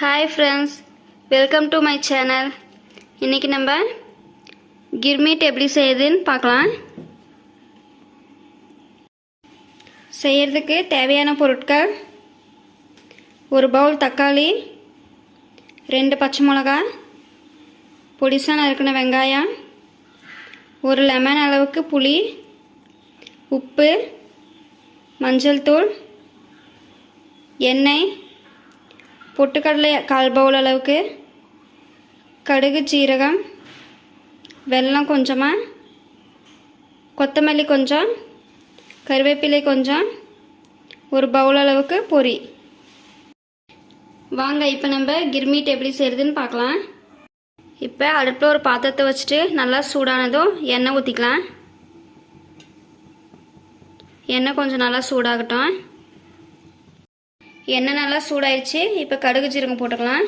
Hi friends, welcome to my channel. இன்னைக்கு நம்ம கிர்மிட் எப்படி செய்யுதுன்னு பார்க்கலாம். செய்யறதுக்கு தேவையான பொருட்கள்: ஒரு பவுல் தக்காளி, 2 பச்சை மிளகாய், பொடிசா நறுக்கின வெங்காயம், ஒரு லெமன் அளவுக்கு புளி, உப்பு, மஞ்சள் தூள், எண்ணெய், பொட்டுக்கடலை 1/4 பவுல் அளவுக்கு, கடுகு சீரகம், வெல்லம் கொஞ்சமாக, கொத்தமல்லி கொஞ்சம், கருவேப்பிலை கொஞ்சம், ஒரு பவுல் அளவுக்கு பொரி. வாங்க இப்போ நம்ம கிர்மிட் எப்படி செய்கிறதுன்னு பார்க்கலாம். இப்போ அடுப்பில் ஒரு பாத்திரத்தை வச்சுட்டு நல்லா சூடானதும் எண்ணெய் ஊற்றிக்கலாம். எண்ணெய் கொஞ்சம் நல்லா சூடாகட்டும். எண்ணெய் நல்லா சூடாயிடுச்சு. இப்போ கடுகு சீரகம் போட்டுக்கலாம்.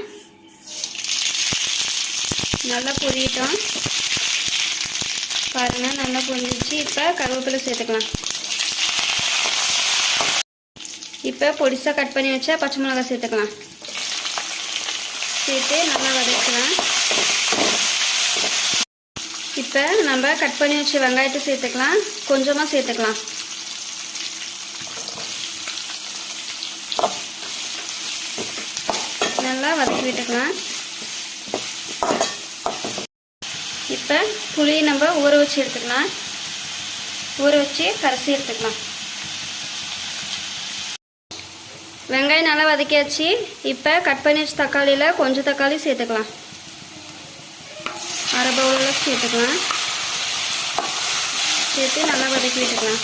நல்லா பொரியட்டும். பாருங்கள், நல்லா பொரிஞ்சிச்சு. இப்போ கருவேப்பிலை சேர்த்துக்கலாம். இப்போ பொடிசாக கட் பண்ணி வச்சா பச்சை மிளகாய் சேர்த்துக்கலாம். சேர்த்து நல்லா வதக்கலாம். இப்போ நம்ம கட் பண்ணி வச்ச வெங்காயத்தை சேர்த்துக்கலாம். கொஞ்சமாக சேர்த்துக்கலாம். நல்லா வதக்கி விட்டுக்கலாம். இப்போ புளி நம்ம ஊற வச்சு எடுத்துக்கலாம். ஊற வச்சு கரைச்சி எடுத்துக்கலாம். வெங்காயம் நல்லா வதக்கியாச்சு. இப்போ கட் பண்ணி வச்ச தக்காளியில் கொஞ்சம் தக்காளி சேர்த்துக்கலாம். 1/2 பவுலில் சேர்த்துக்கலாம். சேர்த்து நல்லா வதக்கி விட்டுக்கலாம்.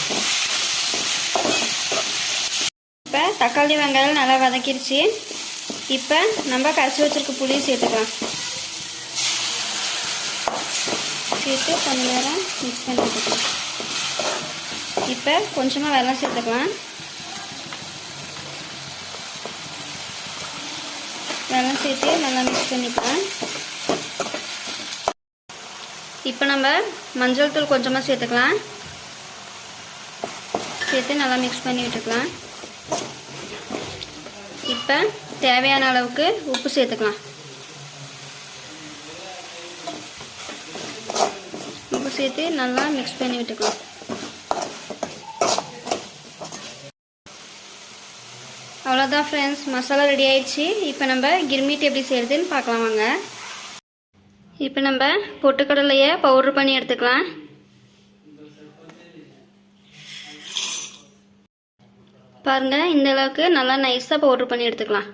இப்போ தக்காளி வெங்காயம் நல்லா வதக்கிடுச்சு. இப்போ நம்ம கரைச்சி வச்சிருக்க புளி சேர்த்துக்கலாம். சேர்த்து கொஞ்ச நேரம் மிக்ஸ் பண்ணி விட்டுக்கலாம். இப்போ கொஞ்சமாக வெல்லம் சேர்த்துக்கலாம். வெல்லம் சேர்த்து நல்லா மிக்ஸ் பண்ணிக்கலாம். இப்போ நம்ம மஞ்சள் தூள் கொஞ்சமாக சேர்த்துக்கலாம். சேர்த்து நல்லா மிக்ஸ் பண்ணி விட்டுக்கலாம். இப்போ தேவையான அளவுக்கு உப்பு சேர்த்துக்கலாம். உப்பு சேர்த்து நல்லா மிக்ஸ் பண்ணி விட்டுக்கலாம். அவ்வளோதான் ஃப்ரெண்ட்ஸ், மசாலா ரெடி ஆயிடுச்சு. இப்போ நம்ம கிர்மிட் எப்படி செய்கிறதுன்னு பார்க்கலாம் வாங்க. இப்போ நம்ம பொட்டுக்கடலையை பவுட்ரு பண்ணி எடுத்துக்கலாம். பாருங்கள், இந்த அளவுக்கு நல்லா நைஸாக பவுட்ரு பண்ணி எடுத்துக்கலாம்.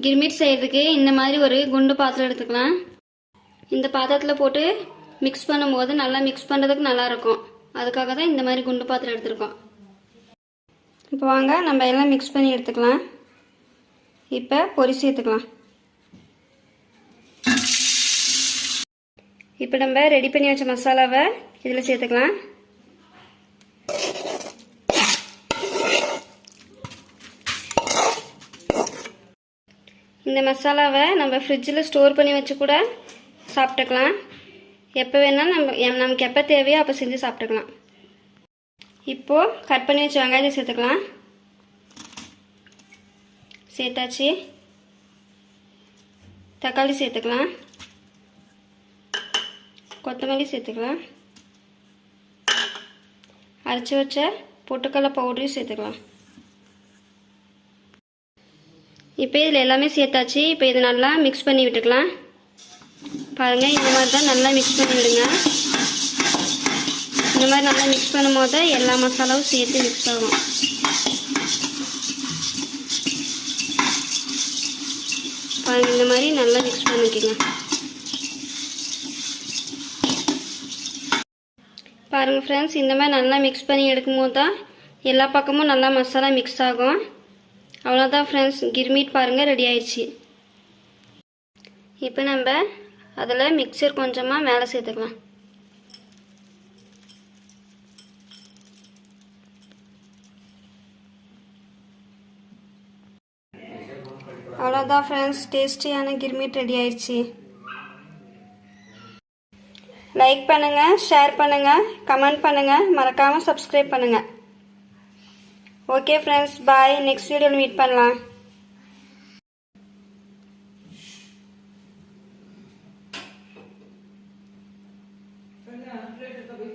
கிர்மிட் செய்கிறதுக்கு இந்த மாதிரி ஒரு குண்டு பாத்திரம் எடுத்துக்கலாம். இந்த பாத்திரத்தில் போட்டு மிக்ஸ் பண்ணும்போது நல்லா மிக்ஸ் பண்ணுறதுக்கு நல்லாயிருக்கும். அதுக்காக தான் இந்த மாதிரி குண்டு பாத்திரம் எடுத்துருக்கோம். இப்போ வாங்க நம்ம எல்லாம் மிக்ஸ் பண்ணி எடுத்துக்கலாம். இப்போ பொரி சேர்த்துக்கலாம். இப்போ நம்ம ரெடி பண்ணி வச்ச மசாலாவை இதில் சேர்த்துக்கலாம். இந்த மசாலாவை நம்ம ஃப்ரிட்ஜில் ஸ்டோர் பண்ணி வச்சு கூட சாப்பிட்டுக்கலாம். எப்போ வேணாலும் நமக்கு எப்போ தேவையோ அப்போ செஞ்சு சாப்பிட்டுக்கலாம். இப்போது கட் பண்ணி வச்ச வெங்காயத்தை சேர்த்துக்கலாம். சேர்த்தாச்சு. தக்காளி சேர்த்துக்கலாம். கொத்தமல்லி சேர்த்துக்கலாம். அரைச்சி வச்ச பொட்டுக்கடலை பவுடரையும் சேர்த்துக்கலாம். இப்போ இதில் எல்லாமே சேர்த்தாச்சு. இப்போ இது நல்லா மிக்ஸ் பண்ணி விட்டுக்கலாம். பாருங்கள், இந்த மாதிரி தான் நல்லா மிக்ஸ் பண்ணி விடுங்க. இந்த மாதிரி நல்லா மிக்ஸ் பண்ணும்போது எல்லா மசாலாவும் சேர்த்து மிக்ஸ் ஆகும். பாருங்கள், இந்த மாதிரி நல்லா மிக்ஸ் பண்ணிக்கோங்க. பாருங்கள் ஃப்ரெண்ட்ஸ், இந்த மாதிரி நல்லா மிக்ஸ் பண்ணி எடுக்கும்போது தான் எல்லா பக்கமும் நல்லா மசாலா மிக்ஸ் ஆகும். அவ்வளோதான் ஃப்ரெண்ட்ஸ், கிர்மிட் பாருங்கள் ரெடி ஆயிடுச்சு. இப்போ நம்ம அதில் மிக்சர் கொஞ்சமாக மேலே சேர்த்துக்கலாம். அவ்வளோதான் ஃப்ரெண்ட்ஸ், டேஸ்டியான கிர்மிட் ரெடி ஆயிடுச்சு. லைக் பண்ணுங்கள், ஷேர் பண்ணுங்கள், கமெண்ட் பண்ணுங்கள், மறக்காமல் சப்ஸ்கிரைப் பண்ணுங்கள். ஓகே ஃப்ரெண்ட்ஸ், பாய். நெக்ஸ்ட் வீடியோவில் மீட் பண்ணலாம். எடுத்துக்க போய்